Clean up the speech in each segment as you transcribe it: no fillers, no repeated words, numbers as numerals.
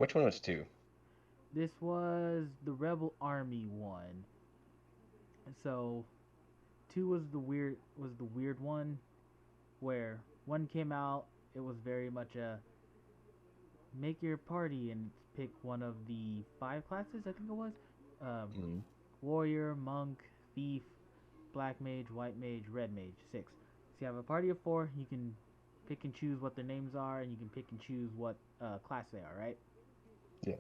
Which one was 2? This was the Rebel Army one. So two was the weird one where one came out. It was very much a make your party and pick one of the 5 classes. I think it was um, Mm. warrior, monk, thief, black mage, white mage, red mage. 6. So you have a party of 4. You can pick and choose what their names are, and you can pick and choose what class they are. Right? Yeah.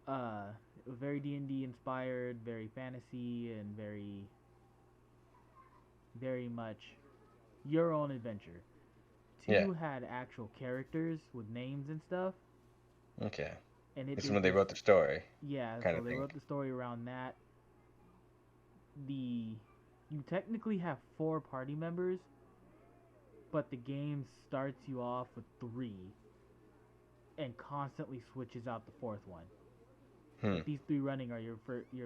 Uh, it was very D&D inspired, very fantasy, and very much your own adventure. Yeah. 2 had actual characters with names and stuff, Okay. and it This is when did they this. wrote the story, Yeah, kind so of they thing. wrote the story around that. The You technically have 4 party members, but the game starts you off with 3 and constantly switches out the 4th one. Hmm. But these 3 running are your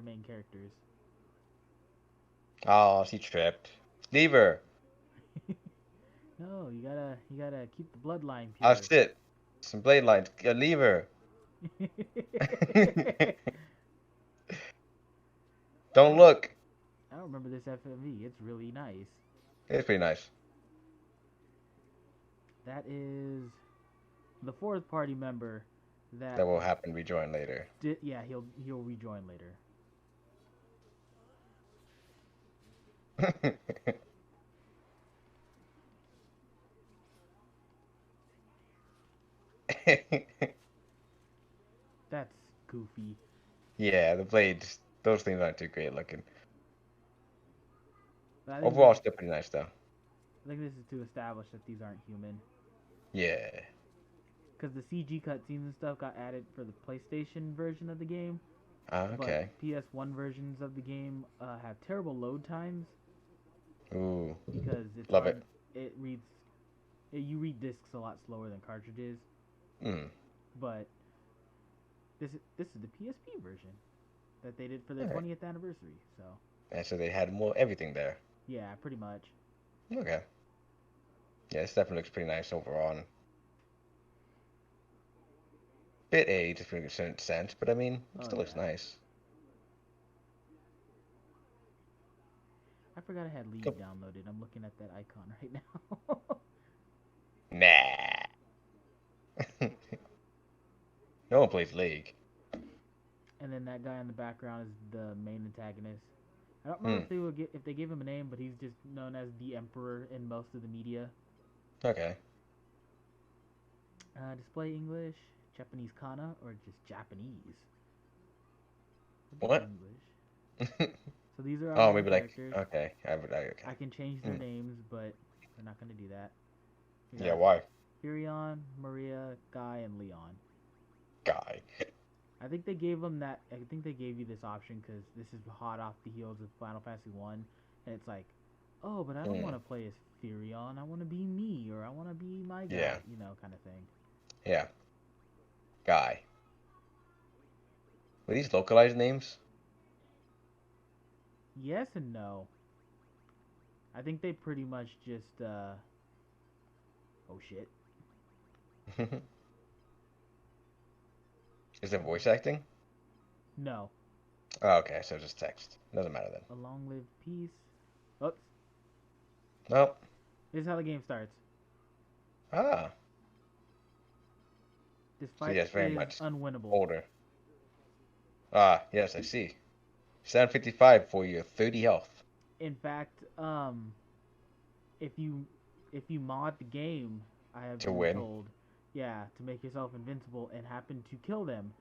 main characters. Oh, she tripped. Leave her. No, you gotta keep the bloodline Oh, pure. shit. Some blade lines. Leave her. I Don't don't look. I don't remember this FMV. It's really nice. It's pretty nice. That is the 4th party member that That will happen to rejoin later. yeah, he'll rejoin later. That's goofy. Yeah, the blades. Those things aren't too great looking. But Overall, still pretty nice though. I think this is to establish that these aren't human. Yeah. Because the CG cutscenes and stuff got added for the PlayStation version of the game, but Okay. PS1 versions of the game have terrible load times Ooh. because it's Love hard. it. It reads. You read discs a lot slower than cartridges, Mm. but this is the PSP version that they did for their All right. 20th anniversary. So And so they had more everything there. yeah, pretty much. Okay. Yeah, this definitely looks pretty nice overall. And bit aged to a certain sense, but I mean, it Oh still looks yeah, nice. I forgot I had League Cool. downloaded. I'm looking at that icon right now. Nah. No one plays League. And then that guy in the background is the main antagonist. I don't remember Hmm. if they gave him a name, but he's just known as the Emperor in most of the media. Okay. Display English, Japanese kana, or just Japanese. Could be What? English. So these are our Oh, main maybe like characters. okay. Okay. I can change their Hmm. names, but we're not gonna do that. We Yeah. got Why? Furion, Maria, Guy, and Leon. Guy. I think they gave them that. I think they gave you this option because this is hot off the heels of Final Fantasy One, and it's like, oh, but I don't want Hmm. to play as Furion. I want to be me, or I want to be my guy, Yeah. kind of thing. Yeah. Guy. Were these localized names? Yes and no. I think they pretty much just, oh shit. Is it voice acting? No. Oh, okay, so just text. Doesn't matter then. A long live peace. Oops. Nope. This is how the game starts. Ah. This So fight yes, very is much unwinnable. older. Ah, yes, I see. 755 for your 30 health In fact, if you if you mod the game, I have to been win. told, yeah, to make yourself invincible and happen to kill them,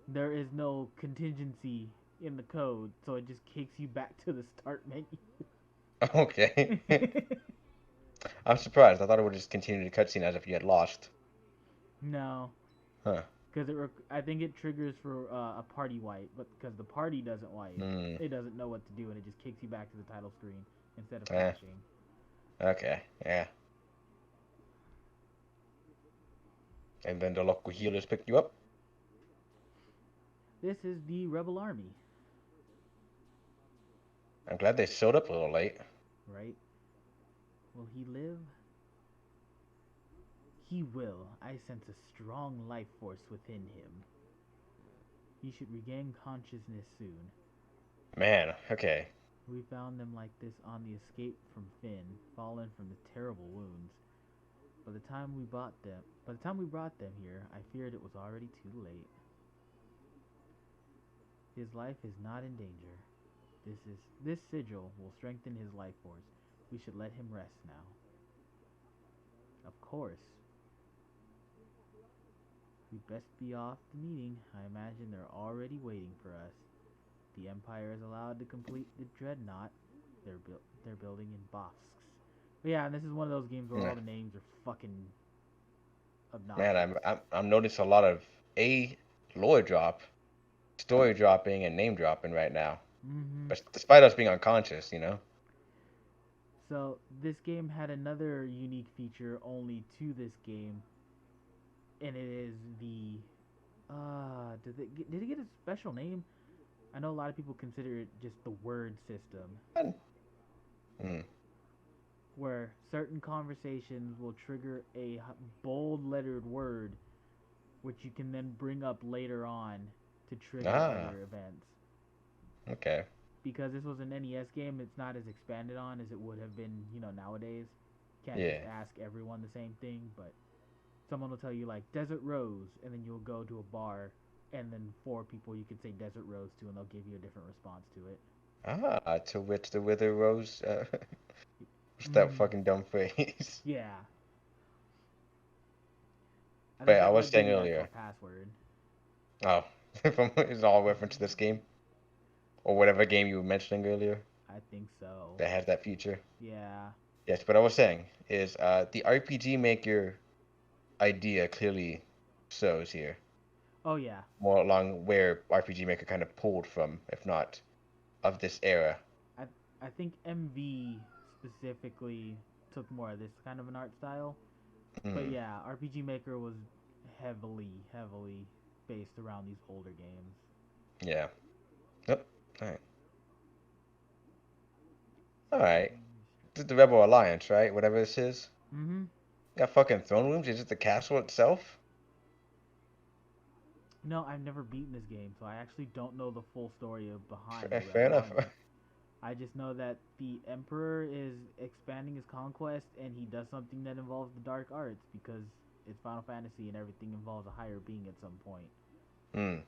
there is no contingency in the code, so it just kicks you back to the start menu. Okay. I'm surprised. I thought it would just continue the cutscene as if you had lost. No, Huh. because I think it triggers for a party wipe, but because the party doesn't wipe, Hmm. it doesn't know what to do, and it just kicks you back to the title screen instead of Eh. crashing. Okay. Yeah. And then the local healers pick you up. This is the Rebel Army, I'm glad they showed up a little late. right? Will he live? He will. I sense a strong life force within him. He should regain consciousness soon. Man, okay. We found them like this on the escape from Finn, fallen from the terrible wounds. By the time we brought them here, I feared it was already too late. His life is not in danger. This sigil will strengthen his life force. We should let him rest now. Of course. We'd best be off the meeting. I imagine they're already waiting for us. The Empire is allowed to complete the dreadnought they're building in Bosks. But yeah, and this is one of those games where all the names are fucking obnoxious. Man, I'm noticing a lot of lore drop, story dropping, and name dropping right now. But despite us being unconscious, you know. So this game had another unique feature only to this game, and it is the did it get a special name? I know a lot of people consider it just the word system. Where certain conversations will trigger a bold lettered word, which you can then bring up later on to trigger other events. Okay. Because this was an NES game, it's not as expanded on as it would have been, nowadays. Can't just ask everyone the same thing, but someone will tell you like Desert Rose, and then you'll go to a bar, and then 4 people you could say Desert Rose to, and they'll give you a different response to it. To which the Wither Rose. That fucking dumb phrase. Yeah. But I was saying earlier. Password. Oh, it's all reference to this game, or whatever game you were mentioning earlier. I think so. That has that feature. Yeah. Yes, but I was saying is the RPG Maker idea clearly shows here. Oh yeah. More along where RPG Maker kind of pulled from, if not of this era. I think MV specifically took more of this kind of an art style. But yeah, RPG Maker was heavily based around these older games. Yeah. Yep. Alright. This is the Rebel Alliance, right? Whatever this is. Got fucking throne rooms? Is it the castle itself? No, I've never beaten this game, so I actually don't know the full story behind it. Fair enough. I just know that the Emperor is expanding his conquest, and he does something that involves the dark arts, because it's Final Fantasy and everything involves a higher being at some point. I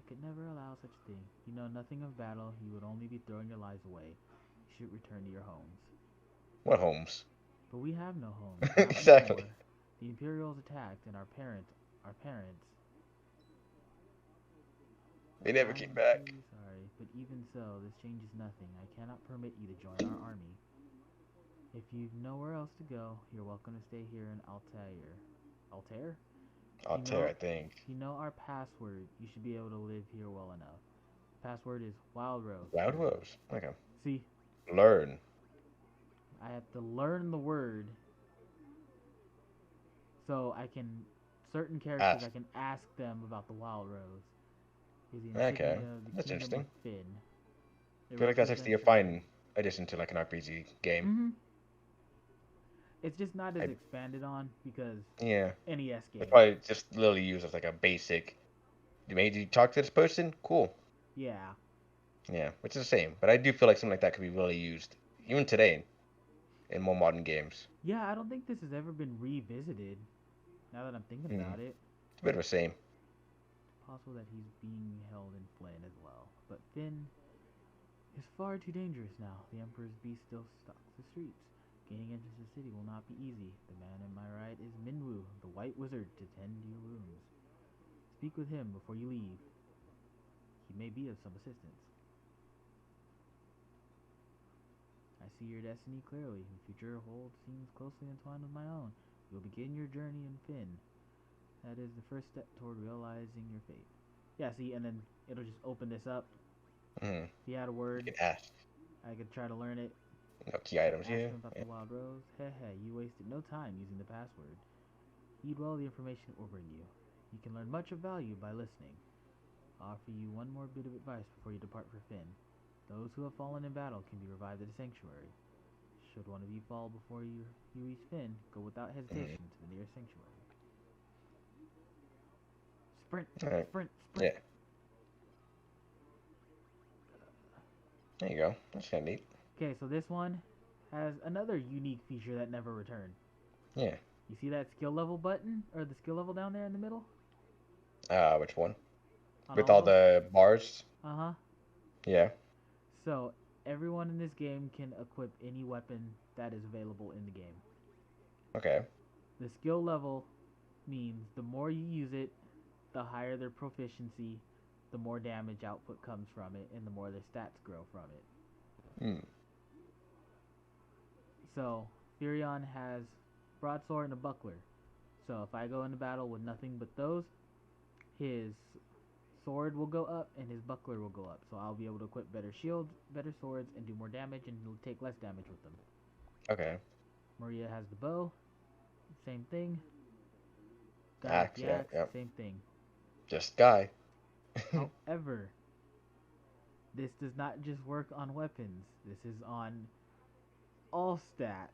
could never allow such a thing. You know nothing of battle, you would only be throwing your lives away. You should return to your homes. What homes? But we have no homes. Exactly. The Imperials attacked, and our parents... They never came back. Sorry, but even so, this changes nothing. I cannot permit you to join our army. If you've nowhere else to go, you're welcome to stay here in Altair. Altair? Altair, I think. If you know our password, you should be able to live here well enough. Password is Wild Rose. Wild Rose. Okay. See? Learn. I have to learn the word so I can... Certain characters, I can ask them about the Wild Rose. Okay, that's interesting. Finn. I feel like that's actually a fine addition to like an RPG game. It's just not as expanded on because NES game. It's probably just literally used as like a basic. Did you talk to this person? Cool. Yeah. Yeah, which is the same. But I do feel like something like that could be really used even today in more modern games. Yeah, I don't think this has ever been revisited. Now that I'm thinking about it. It's a bit of a shame. Possible that he's being held in Flynn as well. But Finn is far too dangerous now. The Emperor's beast still stalks the streets. Gaining entrance to the city will not be easy. The man in my right is Minwu, the White Wizard, to tend to your wounds. Speak with him before you leave. He may be of some assistance. I see your destiny clearly. Your future hold seems closely entwined with my own. You will begin your journey in Finn. That is the first step toward realizing your fate. Yeah, see, and then it'll just open this up. If you had a word, you can ask. I could try to learn it. No key items here. About the Wild Rose. You wasted no time using the password. Heed well the information it will bring you. You can learn much of value by listening. I'll offer you one more bit of advice before you depart for Finn. Those who have fallen in battle can be revived at a sanctuary. Should one of you fall before you reach Finn, go without hesitation to the nearest sanctuary. Sprint, Alright. sprint, sprint. Yeah. There you go. That's kind of neat. Okay, so this one has another unique feature that never returned. Yeah. You see that skill level button, or the skill level down there in the middle? Which one? On With all the bars? Uh-huh. Yeah. So, everyone in this game can equip any weapon that is available in the game. Okay. The skill level means the more you use it, the higher their proficiency, the more damage output comes from it, and the more their stats grow from it. Hmm. So, Furion has broadsword and a buckler. So if I go into battle with nothing but those, his sword will go up and his buckler will go up. So I'll be able to equip better shields, better swords, and do more damage, and he'll take less damage with them. Okay. Maria has the bow. Same thing. Guy Axe, with the axe, yeah. same thing. Just Guy. However, this does not just work on weapons. This is on all stats.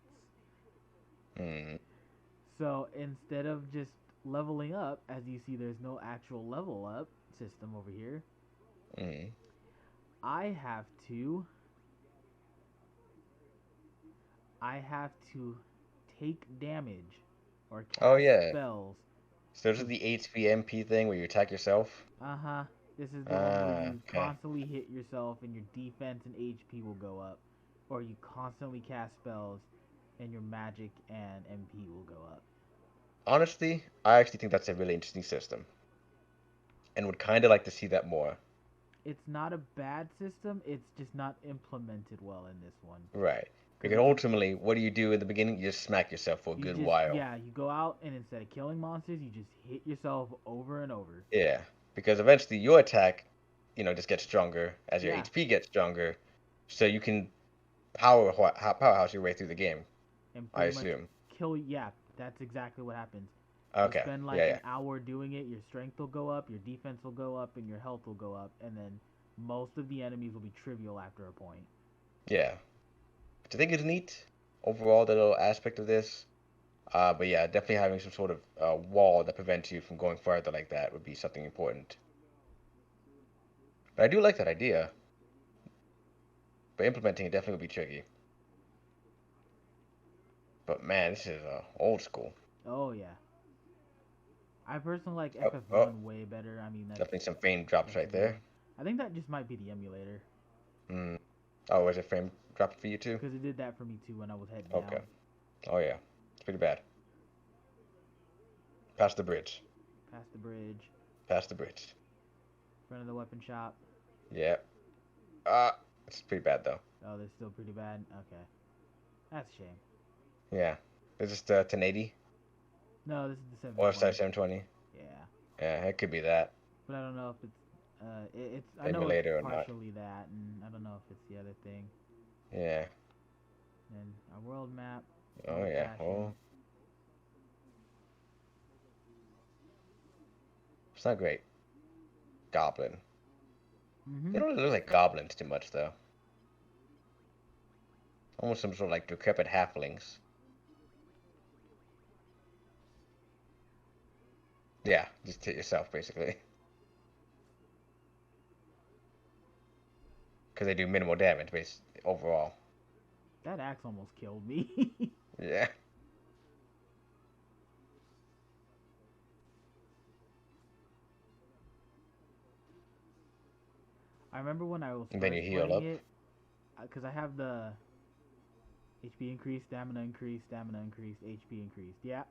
So instead of just leveling up, as you see, there's no actual level up system over here. I have to take damage or cast spells. So this is the HP thing where you attack yourself? This is the one where you constantly hit yourself and your defense and HP will go up. Or you constantly cast spells and your magic and MP will go up. Honestly, I actually think that's a really interesting system. And would kind of like to see that more. It's not a bad system, it's just not implemented well in this one. Right. Because ultimately, what do you do in the beginning? You just smack yourself for a good while. Yeah, you go out and instead of killing monsters, you just hit yourself over and over. Yeah, because eventually your attack, just gets stronger as your HP gets stronger. So you can powerhouse your way through the game, and I assume. That's exactly what happens. Okay. You spend an hour doing it, your strength will go up, your defense will go up, and your health will go up, and then most of the enemies will be trivial after a point. Yeah. Which I think is neat, overall, the little aspect of this. But yeah, definitely having some sort of wall that prevents you from going further like that would be something important. But I do like that idea. But implementing it definitely would be tricky. But man, this is old school. Oh yeah. I personally like FF1 way better. I mean, that's definitely some frame drops right there. I think that just might be the emulator. Oh, was it frame dropped for you too? Because it did that for me too when I was heading down. Oh yeah, it's pretty bad. Past the bridge. Past the bridge. Past the bridge. Front of the weapon shop. Yeah. It's pretty bad though. Oh, that's still pretty bad? Okay. That's a shame. Yeah. Is this the 1080? No, this is the 720. Or sorry, 720? Yeah. Yeah, it could be that. But I don't know if it's I know emulator it's or not. partially that, and I don't know if it's the other thing. Yeah. And our world map. Oh yeah. Oh. It's not great. Goblin. They don't really look like goblins too much though. Almost some sort of like decrepit halflings. Yeah, just hit yourself basically. Because they do minimal damage overall. That axe almost killed me. Yeah. I remember when I was And then you heal up. because I have the HP increase, stamina increase, HP increase. Yeah.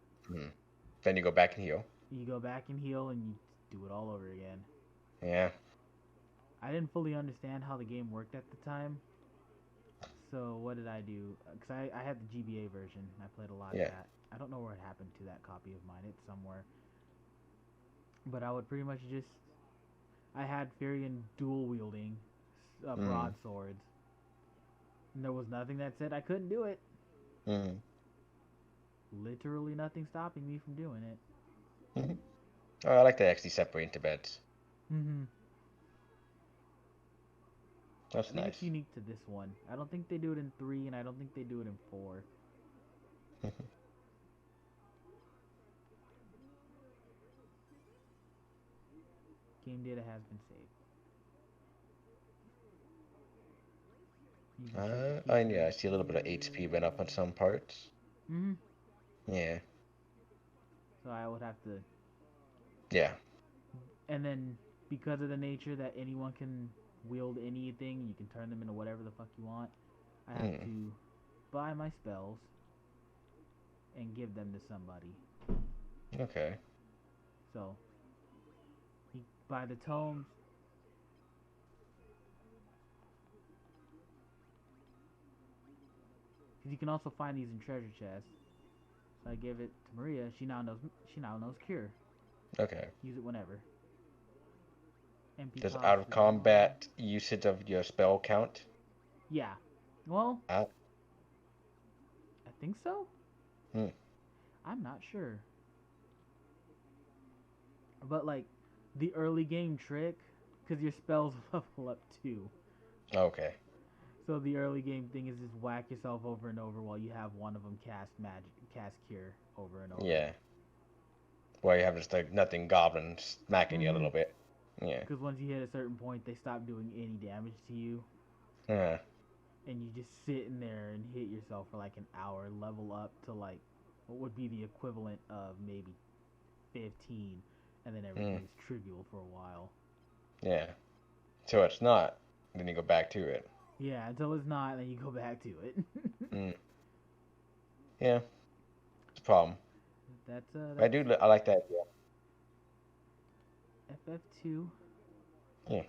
Then you go back and heal. You go back and heal, and you do it all over again. Yeah. I didn't fully understand how the game worked at the time. So what did I do? Because I had the GBA version. I played a lot of that. I don't know where it happened to that copy of mine. It's somewhere. But I would pretty much just... I had Furion dual-wielding broadswords. And there was nothing that said I couldn't do it. Literally nothing stopping me from doing it. Oh, I like to actually separate into beds. That's I think nice. it's unique to this one. I don't think they do it in 3, and I don't think they do it in 4. Game data has been saved. You can check the And yeah, I keyframe see a little bit of HP went up on some parts. Mm-hmm. Yeah. So I would have to, Yeah. and then because of the nature that anyone can wield anything, you can turn them into whatever the fuck you want. I have to buy my spells and give them to somebody. Okay. So you buy the tomes. Because you can also find these in treasure chests. So I gave it to Maria. She now knows. She now knows cure. Okay. Use it whenever. MP Does cost out of is 1. combat usage of your spell count? Yeah. Well, Out. I think so. Hmm. I'm not sure. But like the early game trick, because your spells level up too. Okay. So the early game thing is just whack yourself over and over while you have one of them cast magic, cast cure over and over. Yeah. Where you have just like nothing goblin smacking you a Mm-hmm. little bit. Yeah. Because once you hit a certain point, they stop doing any damage to you, Yeah. and you just sit in there and hit yourself for like an hour, level up to like what would be the equivalent of maybe 15, and then everything is trivial for a while. Yeah. So it's not. Then you go back to it. Yeah, until it's not, then you go back to it. Yeah. It's a problem. That's I like that idea. FF2. Yeah.